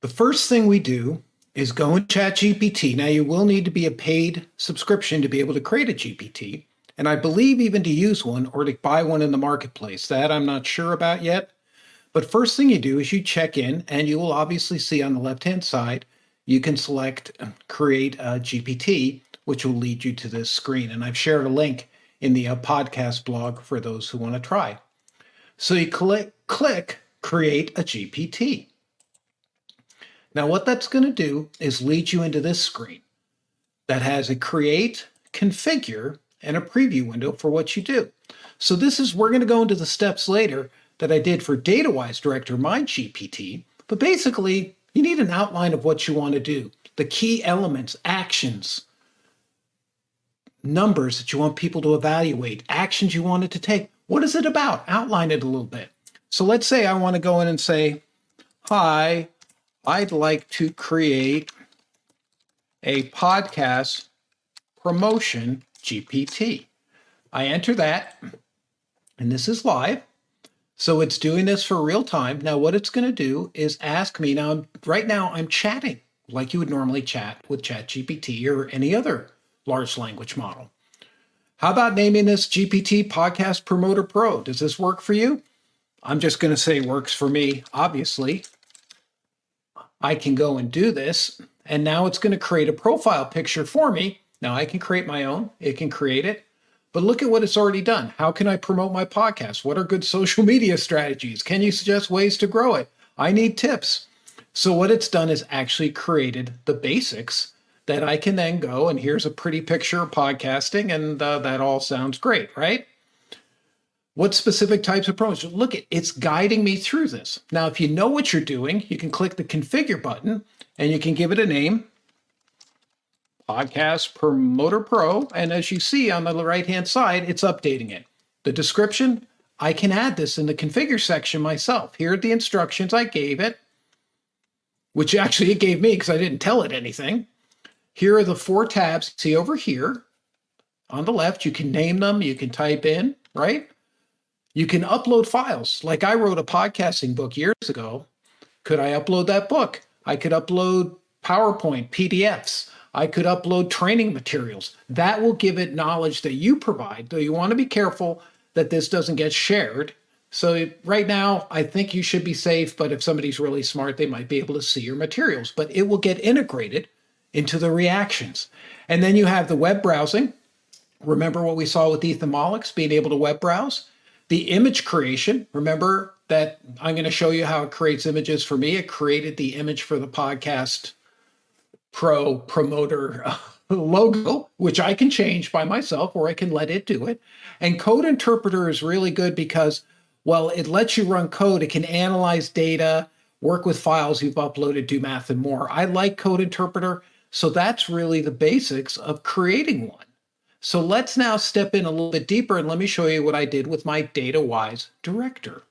The first thing we do is go in ChatGPT. Now, you will need to be a paid subscription to be able to create a GPT, and I believe even to use one or to buy one in the marketplace. That I'm not sure about yet. But first thing you do is you check in, and you will obviously see on the left-hand side, you can select Create a GPT, which will lead you to this screen. And I've shared a link in the podcast blog for those who want to try. So you click Create a GPT. Now, what that's going to do is lead you into this screen that has a create, configure, and a preview window for what you do. So we're going to go into the steps later that I did for DataWise Director My GPT, but basically you need an outline of what you want to do, the key elements, actions, numbers that you want people to evaluate, actions you want it to take. What is it about? Outline it a little bit. So let's say I want to go in and say, hi, I'd like to create a podcast promotion GPT. I enter that, and this is live. So it's doing this for real time. Now, what it's going to do is ask me. Now, right now, I'm chatting like you would normally chat with ChatGPT or any other large language model. How about naming this GPT Podcast Promoter Pro? Does this work for you? I'm just going to say works for me, obviously. I can go and do this, and now it's going to create a profile picture for me. Now I can create my own, it can create it, but look at what it's already done. How can I promote my podcast? What are good social media strategies? Can you suggest ways to grow it? I need tips. So what it's done is actually created the basics that I can then go, and here's a pretty picture of podcasting, and that all sounds great, right? What specific types of promotions? Look, it's guiding me through this. Now, if you know what you're doing, you can click the configure button and you can give it a name, Podcast Promoter Pro. And as you see on the right-hand side, it's updating it. The description, I can add this in the configure section myself. Here are the instructions I gave it, which actually it gave me because I didn't tell it anything. Here are the 4 tabs. See over here on the left, you can name them, you can type in, right? You can upload files. Like I wrote a podcasting book years ago. Could I upload that book? I could upload PowerPoint, PDFs. I could upload training materials. That will give it knowledge that you provide, though you want to be careful that this doesn't get shared. So right now, I think you should be safe, but if somebody's really smart, they might be able to see your materials. But it will get integrated into the reactions. And then you have the web browsing. Remember what we saw with Ethan Mollick's, being able to web browse? The image creation, remember that I'm going to show you how it creates images for me. It created the image for the Podcast Pro Promoter logo, which I can change by myself or I can let it do it. And Code Interpreter is really good because, well, it lets you run code. It can analyze data, work with files you've uploaded, do math and more. I like Code Interpreter. So that's really the basics of creating one. So let's now step in a little bit deeper and let me show you what I did with my DataWise Director.